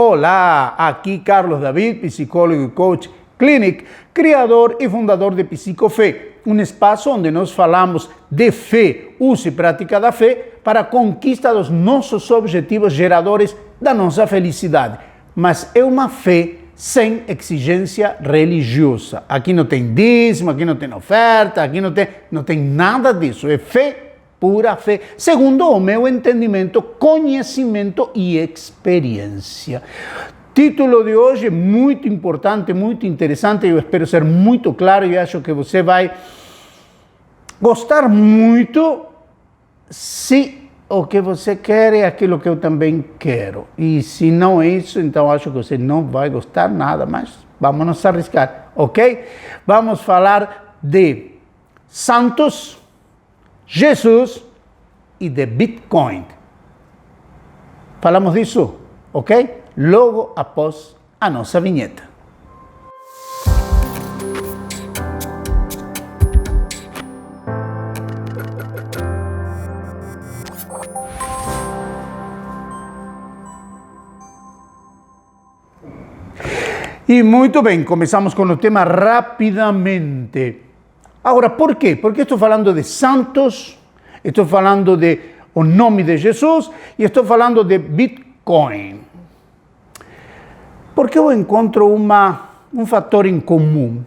Olá, aqui Carlos David, psicólogo e coach Clinic, criador e fundador de Psicofé, um espaço onde nós falamos de fé, uso e prática da fé para a conquista dos nossos objetivos geradores da nossa felicidade. Mas é uma fé sem exigência religiosa. Aqui não tem dízimo, aqui não tem oferta, aqui não tem nada disso. É fé, pura fé, segundo o meu entendimento, conhecimento e experiência. Título de hoje é muito importante, muito interessante, eu espero ser muito claro e acho que você vai gostar muito se o que você quer é aquilo que eu também quero. E se não é isso, então acho que você não vai gostar nada, mas vamos nos arriscar, ok? Vamos falar de santos, Jesus e de Bitcoin. Falamos disso, ok? Logo após a nossa vinheta. E muito bem, começamos com o tema rapidamente. Agora, por quê? Porque estou falando de santos, estou falando de o nome de Jesus e estou falando de Bitcoin. Porque eu encontro um fator em comum,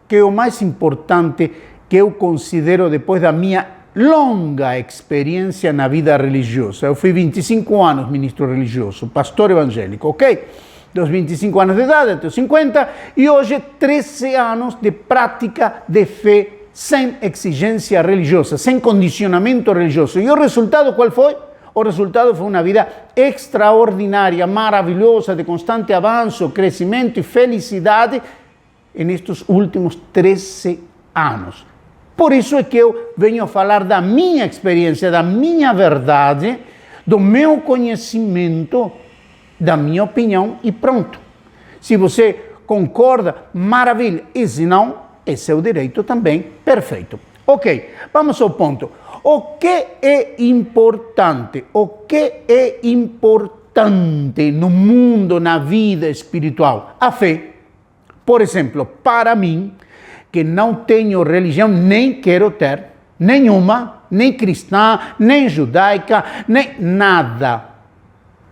que é o mais importante que eu considero depois da minha longa experiência na vida religiosa. Eu fui 25 anos ministro religioso, pastor evangélico, ok? Dos 25 anos de idade até os 50, e hoje 13 anos de prática de fé sem exigência religiosa, sem condicionamento religioso. E o resultado qual foi? O resultado foi uma vida extraordinária, maravilhosa, de constante avanço, crescimento e felicidade nestes últimos 13 anos. Por isso é que eu venho falar da minha experiência, da minha verdade, do meu conhecimento, da minha opinião e pronto. Se você concorda, maravilha. E se não, é seu direito também, perfeito. Ok, vamos ao ponto. O que é importante? O que é importante no mundo, na vida espiritual? A fé. Por exemplo, para mim, que não tenho religião, nem quero ter, nenhuma, nem cristã, nem judaica, nem nada.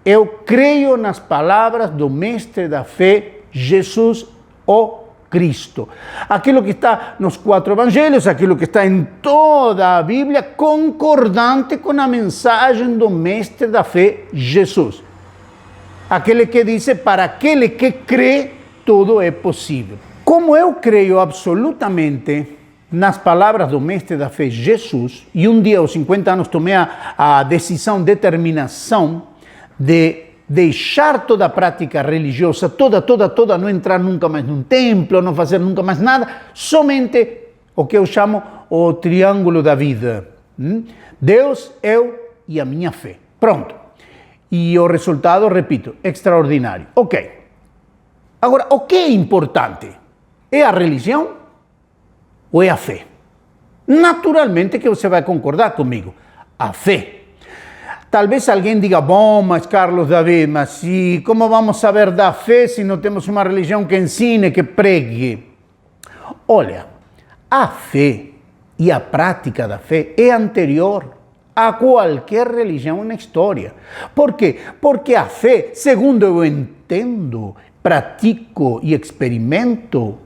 Eu creio nas palavras do mestre da fé, Jesus, o Cristo. Aquilo que está nos 4 evangelhos, aquilo que está em toda a Bíblia, concordante com a mensagem do mestre da fé, Jesus. Aquele que diz, para aquele que crê, tudo é possível. Como eu creio absolutamente nas palavras do mestre da fé, Jesus, e um dia aos 50 anos tomei a decisão, determinação, de deixar toda a prática religiosa, toda, não entrar nunca mais num templo, não fazer nunca mais nada, somente o que eu chamo o triângulo da vida. Deus, eu e a minha fé. Pronto. E o resultado, repito, extraordinário. Ok. Agora, o que é importante? É a religião ou é a fé? Naturalmente que você vai concordar comigo. A fé. Talvez alguém diga, bom, mas Carlos David, mas como vamos saber da fé se não temos uma religião que ensine, que pregue? Olha, a fé e a prática da fé é anterior a qualquer religião na história. Por quê? Porque a fé, segundo eu entendo, pratico e experimento,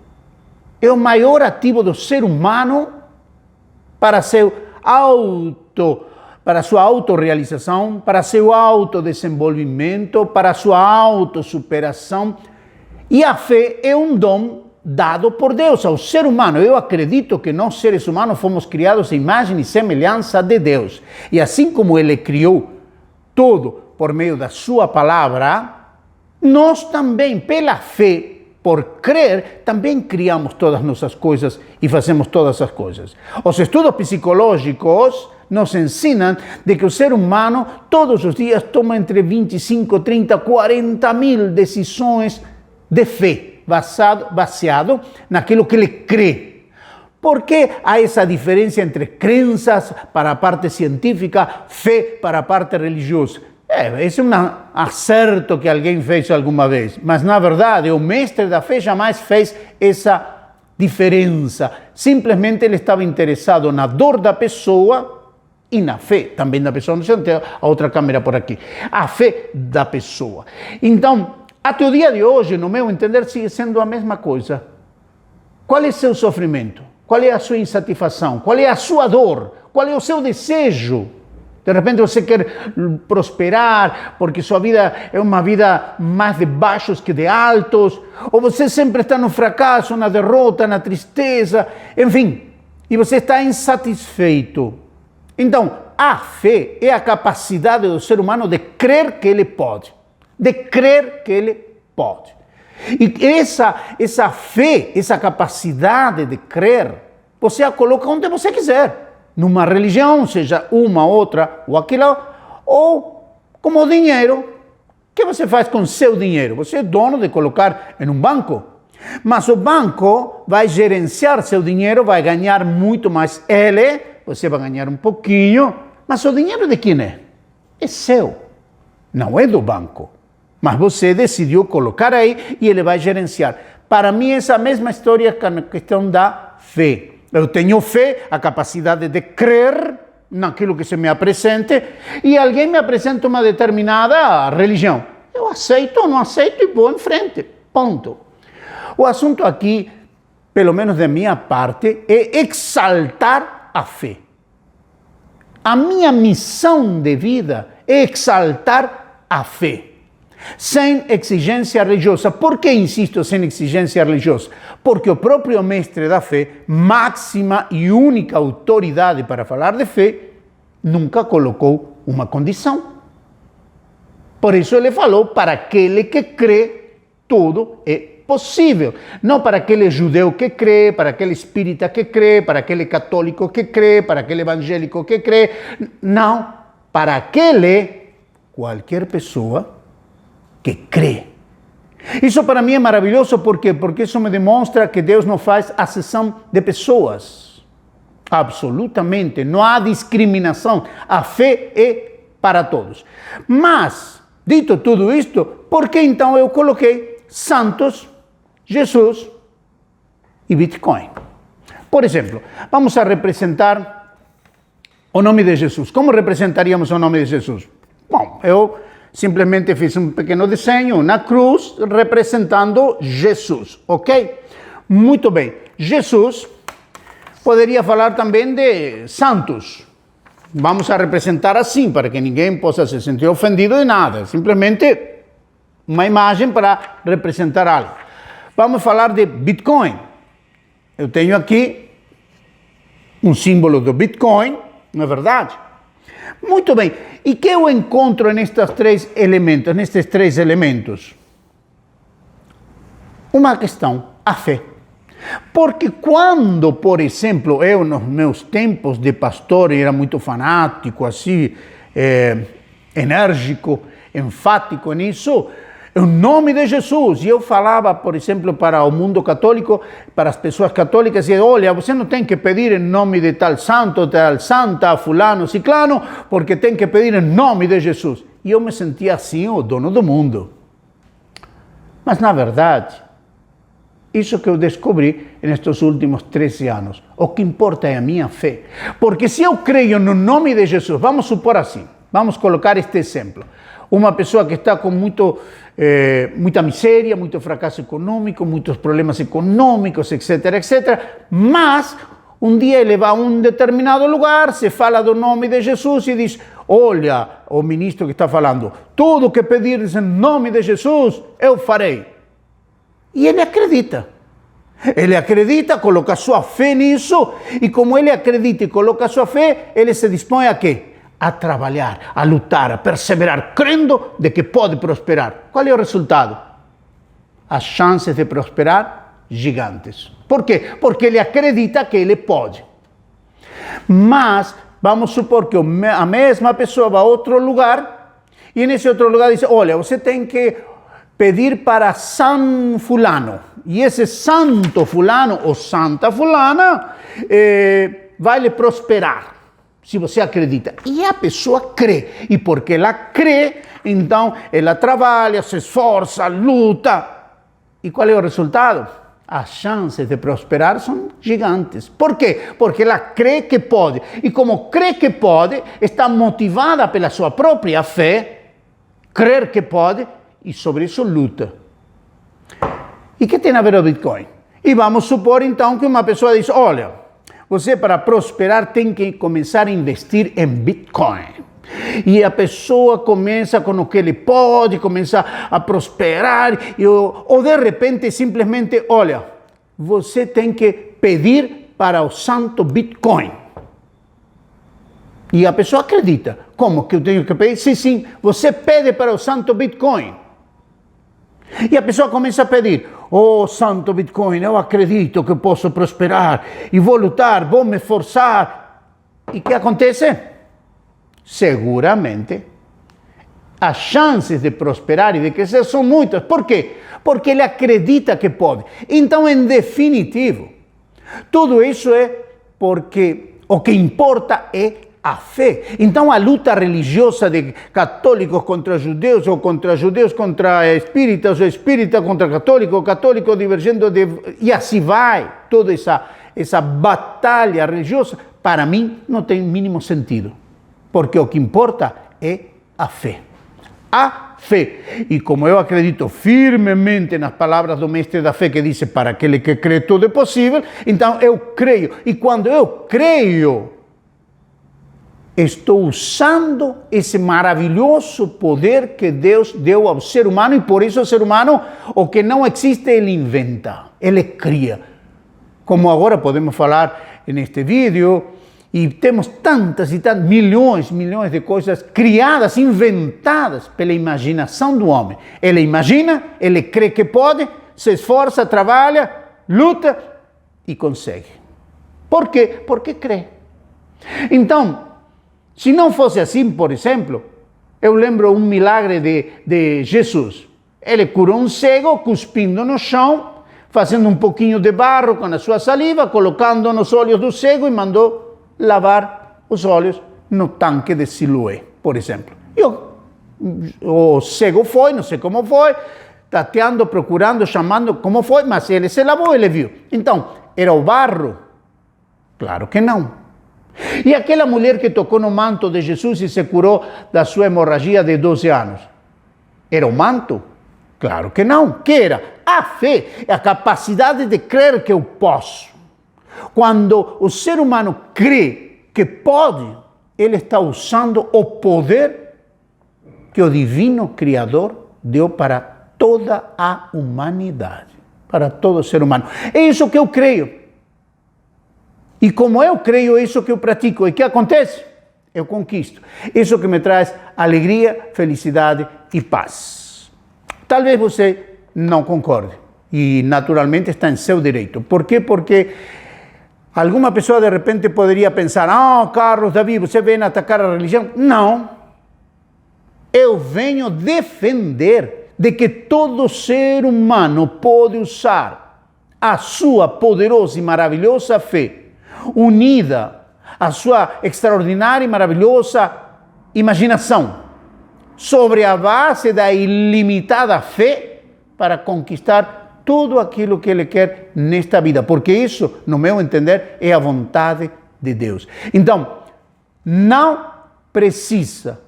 é o maior ativo do ser humano para sua autorrealização, para seu autodesenvolvimento, para sua autossuperação. E a fé é um dom dado por Deus ao ser humano. Eu acredito que nós, seres humanos, fomos criados à imagem e semelhança de Deus. E assim como Ele criou tudo por meio da sua palavra, nós também, pela fé, por crer, também criamos todas as nossas coisas e fazemos todas as coisas. Os estudos psicológicos nos ensinam de que o ser humano todos os dias toma entre 25, 30, 40 mil decisões de fé, baseado naquilo que ele crê. Por que há essa diferença entre crenças para a parte científica, fé para a parte religiosa? esse é um acerto que alguém fez alguma vez. Mas, na verdade, o mestre da fé jamais fez essa diferença. Simplesmente ele estava interessado na dor da pessoa e na fé também da pessoa. Não sei, tem a outra câmera por aqui. A fé da pessoa. Então, até o dia de hoje, no meu entender, sigue sendo a mesma coisa. Qual é o seu sofrimento? Qual é a sua insatisfação? Qual é a sua dor? Qual é o seu desejo? De repente você quer prosperar porque sua vida é uma vida mais de baixos que de altos, ou você sempre está no fracasso, na derrota, na tristeza, enfim, e você está insatisfeito. Então, a fé é a capacidade do ser humano de crer que ele pode, de crer que ele pode. E essa fé, essa capacidade de crer, você a coloca onde você quiser. Numa religião, seja uma, outra ou aquela, ou como o dinheiro. O que você faz com seu dinheiro? Você é dono de colocar em um banco, mas o banco vai gerenciar seu dinheiro, vai ganhar muito mais ele, você vai ganhar um pouquinho, mas o dinheiro de quem é? É seu, não é do banco. Mas você decidiu colocar aí e ele vai gerenciar. Para mim, essa mesma história é a questão da fé. Eu tenho fé, a capacidade de crer naquilo que se me apresente, e alguém me apresenta uma determinada religião. Eu aceito ou não aceito e vou em frente. Ponto. O assunto aqui, pelo menos da minha parte, é exaltar a fé. A minha missão de vida é exaltar a fé. Sem exigência religiosa. Por que insisto sem exigência religiosa? Porque o próprio mestre da fé, máxima e única autoridade para falar de fé, nunca colocou uma condição. Por isso ele falou, para aquele que crê, tudo é possível. Não para aquele judeu que crê, para aquele espírita que crê, para aquele católico que crê, para aquele evangélico que crê. Não, para aquele, qualquer pessoa que crê. Isso para mim é maravilhoso, por quê? Porque isso me demonstra que Deus não faz acepção de pessoas. Absolutamente, não há discriminação. A fé é para todos. Mas, dito tudo isto, por que então eu coloquei santos, Jesus e Bitcoin? Por exemplo, vamos a representar o nome de Jesus. Como representaríamos o nome de Jesus? Bom, eu simplesmente fiz um pequeno desenho, uma cruz, representando Jesus, ok? Muito bem. Jesus, poderia falar também de santos. Vamos a representar assim, para que ninguém possa se sentir ofendido de nada. Simplesmente uma imagem para representar algo. Vamos falar de Bitcoin. Eu tenho aqui um símbolo do Bitcoin, não é verdade? Muito bem. E que eu encontro nestes três elementos? Uma questão, a fé. Porque quando, por exemplo, eu nos meus tempos de pastor era muito fanático, assim, enérgico, enfático nisso, em nome de Jesus, e eu falava, por exemplo, para o mundo católico, para as pessoas católicas, e olha, você não tem que pedir em nome de tal santo, tal santa, fulano, ciclano, porque tem que pedir em nome de Jesus. E eu me sentia assim, o dono do mundo. Mas, na verdade, isso que eu descobri nestes últimos 13 anos, o que importa é a minha fé. Porque se eu creio no nome de Jesus, vamos supor assim, vamos colocar este exemplo. Uma pessoa que está com muita miséria, muito fracasso econômico, muitos problemas econômicos, etc., etc., mas um dia ele vai a um determinado lugar, se fala do nome de Jesus e diz, olha, o ministro que está falando, tudo que pedires em nome de Jesus, eu farei. E ele acredita. Ele acredita, coloca sua fé nisso, e como ele acredita e coloca sua fé, ele se dispõe a quê? A trabalhar, a lutar, a perseverar, crendo de que pode prosperar. Qual é o resultado? As chances de prosperar, gigantes. Por quê? Porque ele acredita que ele pode. Mas, vamos supor que a mesma pessoa vai a outro lugar, e nesse outro lugar diz, olha, você tem que pedir para San Fulano. E esse santo fulano ou santa fulana vai lhe prosperar. se você acredita. E a pessoa crê. E porque ela crê, então ela trabalha, se esforça, luta. E qual é o resultado? As chances de prosperar são gigantes. Por quê? Porque ela crê que pode. E como crê que pode, está motivada pela sua própria fé, crer que pode, e sobre isso luta. E que tem a ver o Bitcoin? E vamos supor então que uma pessoa diz, olha, você para prosperar tem que começar a investir em Bitcoin. E a pessoa começa com o que ele pode, começa a prosperar, ou de repente simplesmente, olha, você tem que pedir para o santo Bitcoin. E a pessoa acredita. Como que eu tenho que pedir? Sim, sim, você pede para o santo Bitcoin. E a pessoa começa a pedir, oh santo Bitcoin, eu acredito que posso prosperar, e vou lutar, vou me esforçar. E o que acontece? Seguramente, as chances de prosperar e de crescer são muitas. Por quê? Porque ele acredita que pode. Então, em definitivo, tudo isso é porque o que importa é a fé. Então, a luta religiosa de católicos contra judeus, ou contra judeus contra espíritas, ou espírita contra católico, ou católico divergindo de... E assim vai. Toda essa batalha religiosa, para mim, não tem mínimo sentido. Porque o que importa é a fé. A fé. E como eu acredito firmemente nas palavras do mestre da fé que diz, para aquele que crê tudo é possível, então eu creio. E quando eu creio, estou usando esse maravilhoso poder que Deus deu ao ser humano, e por isso o ser humano, o que não existe, ele inventa, ele cria. Como agora podemos falar neste vídeo, e temos tantas e tantas, milhões de coisas criadas, inventadas pela imaginação do homem. Ele imagina, ele crê que pode, se esforça, trabalha, luta e consegue. Por quê? Porque crê. Então, se não fosse assim, por exemplo, eu lembro um milagre de Jesus. Ele curou um cego, cuspindo no chão, fazendo um pouquinho de barro com a sua saliva, colocando nos olhos do cego e mandou lavar os olhos no tanque de Siloé, por exemplo. O cego foi, não sei como foi, tateando, procurando, chamando como foi, mas ele se lavou, ele viu. Então, era o barro? Claro que não. E aquela mulher que tocou no manto de Jesus e se curou da sua hemorragia de 12 anos? Era o manto? Claro que não. Que era? A fé, a capacidade de crer que eu posso. Quando o ser humano crê que pode, ele está usando o poder que o divino Criador deu para toda a humanidade, para todo ser humano. É isso que eu creio. E como eu creio, é isso que eu pratico. E o que acontece? Eu conquisto. Isso que me traz alegria, felicidade e paz. Talvez você não concorde. E naturalmente está em seu direito. Por quê? Porque alguma pessoa de repente poderia pensar, Carlos, Davi, você vem atacar a religião? Não. Eu venho defender de que todo ser humano pode usar a sua poderosa e maravilhosa fé, unida à sua extraordinária e maravilhosa imaginação, sobre a base da ilimitada fé, para conquistar tudo aquilo que ele quer nesta vida, porque isso, no meu entender, é a vontade de Deus. Então, não precisa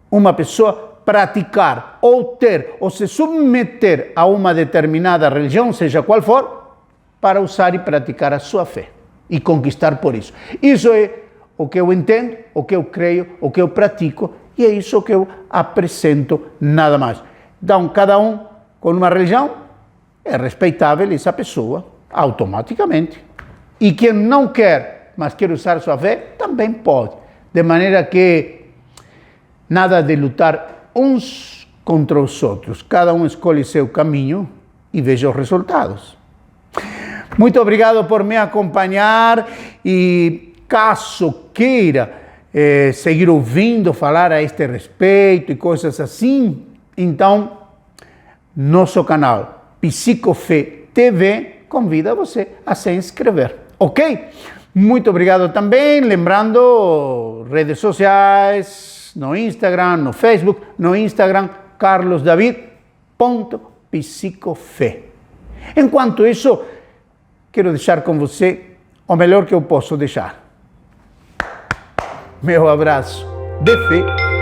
uma pessoa praticar ou ter ou se submeter a uma determinada religião, seja qual for, para usar e praticar a sua fé e conquistar por isso. Isso é o que eu entendo, o que eu creio, o que eu pratico, e é isso que eu apresento, nada mais. Então, cada um com uma religião, é respeitável essa pessoa, automaticamente. E quem não quer, mas quer usar sua fé, também pode. De maneira que nada de lutar uns contra os outros. Cada um escolhe seu caminho e veja os resultados. Muito obrigado por me acompanhar e caso queira seguir ouvindo falar a este respeito e coisas assim, então nosso canal Psicofé TV convida você a se inscrever, ok? Muito obrigado também, lembrando redes sociais, no Instagram, no Facebook, no Instagram, carlosdavid.psicofé. Enquanto isso, quero deixar com você o melhor que eu posso deixar. Meu abraço de fé